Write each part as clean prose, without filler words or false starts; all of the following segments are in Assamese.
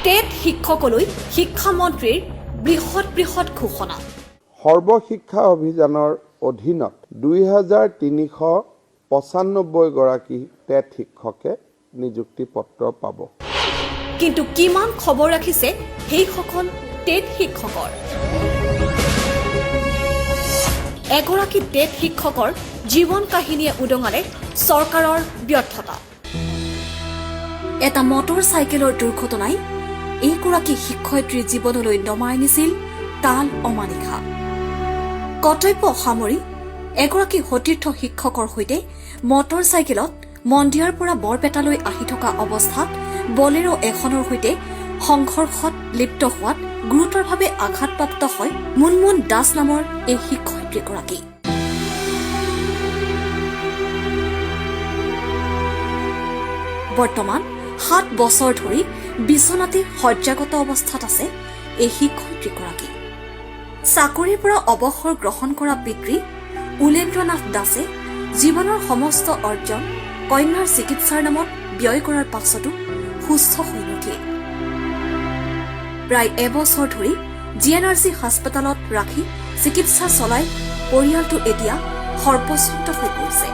টেট শিক্ষকলৈ শিক্ষামন্ত্ৰীৰ বৃহৎ ঘোষণা। সৰ্বশিক্ষা অভিযানৰ অধীনত 2395 গৰাকী টেট শিক্ষকে নিযুক্তি পত্ৰ পাব। কিন্তু কিমান খবৰ ৰাখিছে সেইসকল টেট শিক্ষকৰ? এগৰাকী টেট শিক্ষকৰ জীৱন কাহিনীয়ে উদঙালে চৰকাৰৰ ব্যৰ্থতা। এটা মটৰ চাইকেলৰ দুৰ্ঘটনাই এইগৰাকী শিক্ষয়িত্ৰীৰ জীৱনলৈ নমাই আনিছিল তাল অমানিশা। কৰ্তব্য সামৰি এগৰাকী সতীৰ্থ শিক্ষকৰ সৈতে মটৰ চাইকেলত মন্দিয়াৰ পৰা বৰপেটালৈ আহি থকা অৱস্থাত বলেৰো এখনৰ সৈতে সংঘৰ্ষত লিপ্ত হোৱাত গুৰুতৰভাৱে আঘাতপ্ৰাপ্ত হয় মুনমুন দাস নামৰ এই শিক্ষয়িত্ৰীগৰাকী। বৰ্তমান 7 বছৰ ধৰি বিচনাতে শয্যাগত অৱস্থাত আছে এই শিক্ষয়িত্ৰীগৰাকী। চাকৰিৰ পৰা অৱসৰ গ্ৰহণ কৰা পিতৃ উলেন্দ্ৰনাথ দাসে জীৱনৰ সমস্ত অৰ্জন কন্যাৰ চিকিৎসাৰ নামত ব্যয় কৰাৰ পাছতো সুস্থ হৈ নুঠিল। প্ৰায় এবছৰ ধৰি GNRC হাস্পতালত ৰাখি চিকিৎসা চলাই পৰিয়ালটো এতিয়া সৰ্বস্বন্ত হৈ পৰিছে।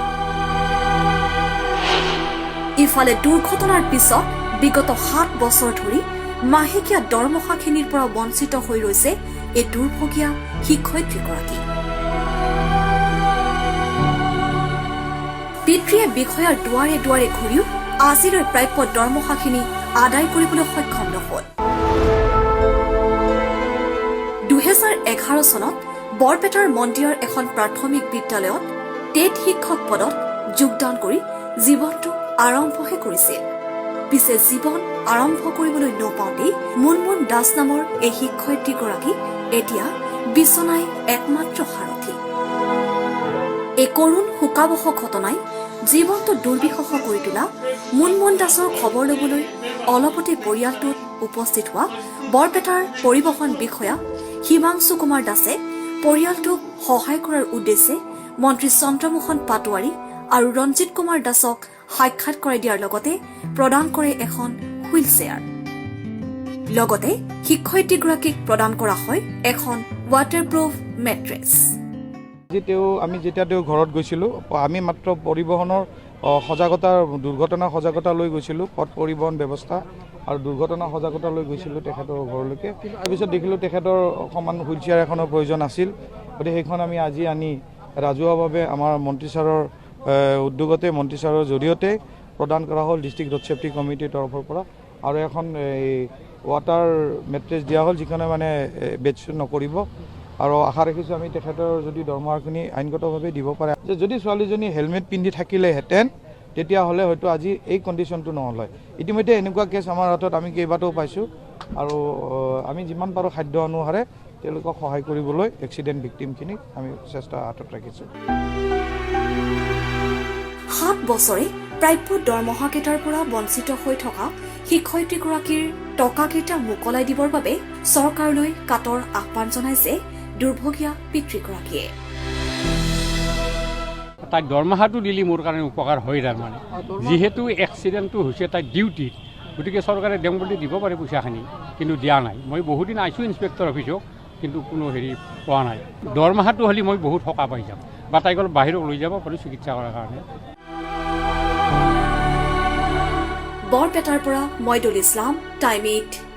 ইফালে দুৰ্ঘটনাৰ পিছত বিগত 7 বছৰ ধৰি মাহেকীয়া দৰমহাখিনিৰ পৰা বঞ্চিত হৈ ৰৈছে এই দুৰ্ভগীয়া শিক্ষয়িত্ৰীগৰাকী। পিতৃয়ে বিষয়াৰ দুৱাৰে দুৱাৰে ঘূৰিও আজিলৈ প্ৰাপ্য দৰমহাখিনি আদায় কৰিবলৈ সক্ষম নহল। 2011 চনত বৰপেটাৰ মন্দিৰৰ এখন প্ৰাথমিক বিদ্যালয়ত টেট শিক্ষক পদত যোগদান কৰি জীৱনটো আৰম্ভহে কৰিছিল। পিছে জীৱন আৰম্ভ কৰিবলৈ নপাওঁতেই মুনমুন দাস নামৰ এই শিক্ষয়িত্ৰীগৰাকী এতিয়া বিচনাই একমাত্ৰ সাৰথী। এই কৰুণ শোকাবহ ঘটনাই জীৱনটো দুৰ্বিষহ কৰি তোলা মুনমুন দাসৰ খবৰ ল'বলৈ অলপতে পৰিয়ালটোত উপস্থিত হোৱা বৰপেটাৰ পৰিবহণ বিষয়া হিমাংশু কুমাৰ দাসে পৰিয়ালটোক সহায় কৰাৰ উদ্দেশ্যে মন্ত্ৰী চন্দ্ৰমোহন পাটোৱাৰী আৰু ৰঞ্জিত কুমাৰ দাসক সাক্ষাৎ কৰাই দিয়াৰ লগতে প্ৰদান কৰে এখন হুইল চেয়াৰ। লগতে শিক্ষয়িত্ৰীগৰাকীক প্ৰদান কৰা হয় এখন ৱাটাৰপ্ৰুফ মেট্ৰেছ। আমি যেতিয়া তেওঁ ঘৰত গৈছিলোঁ, আমি মাত্ৰ পৰিবহণৰ সজাগতা, দুৰ্ঘটনা সজাগতা লৈ গৈছিলোঁ, পথ পৰিবহণ ব্যৱস্থা আৰু দুৰ্ঘটনা সজাগতা লৈ গৈছিলোঁ তেখেতৰ ঘৰলৈকে। তাৰপিছত দেখিলোঁ তেখেতৰ অকণমান হুইল চেয়াৰ এখনৰ প্ৰয়োজন আছিল, গতিকে সেইখন আমি আজি আনি ৰাজহুৱাভাৱে আমাৰ মন্ত্ৰী ছাৰৰ উদ্যোগতে, মন্ত্ৰী ছাৰৰ জৰিয়তে প্ৰদান কৰা হ'ল ডিষ্ট্ৰিক্ট ৰোড ছেফটি কমিটিৰ তৰফৰ পৰা। আৰু এখন ৱাটাৰ মেট্ৰেছ দিয়া হ'ল, যিখনে মানে বেডশ্বুট নকৰিব। আৰু আশা ৰাখিছোঁ আমি তেখেতৰ যদি দৰমহাখিনি আইনগতভাৱে দিব পাৰে, যে যদি ছোৱালীজনী হেলমেট পিন্ধি থাকিলেহেঁতেন তেতিয়াহ'লে হয়তো আজি এই কণ্ডিশ্যনটো নহ'ল হয়। ইতিমধ্যে এনেকুৱা কেছ আমাৰ হাতত আমি কেইবাটাও পাইছোঁ আৰু আমি যিমান পাৰোঁ খাদ্য অনুসাৰে তেওঁলোকক সহায় কৰিবলৈ এক্সিডেণ্ট ভিক্টিমখিনিক আমি চেষ্টা হাতত ৰাখিছোঁ। 7 বছৰে প্ৰাপ্য দৰমহাকেইটাৰ পৰা বঞ্চিত হৈ থকা শিক্ষয়িত্ৰীগৰাকীৰ টকাকেইটা মোকলাই দিবৰ বাবে চৰকাৰলৈ কাটৰ আহ্বান জনাইছে দুৰ্ভগীয়া পিতৃগৰাকীয়ে। তাইক দৰমহাটো দিলে মোৰ কাৰণে উপকাৰ হয়। তাৰমানে যিহেতু এক্সিডেণ্টটো হৈছে তাইৰ ডিউটিত, গতিকে চৰকাৰে দেওঁ বুলি দিব পাৰে পইচাখিনি, কিন্তু দিয়া নাই। মই বহুদিন আহিছোঁ ইনস্পেক্টৰ অফিচক, কিন্তু কোনো পোৱা নাই। দৰমহাটো হ'লে মই বহুত সকাহ পাই যাম বা তাইক অলপ বাহিৰত লৈ যাব পাৰোঁ চিকিৎসা কৰাৰ কাৰণে। বৰপেটাৰ পৰা মইদুল ইছলাম, টাইম 8।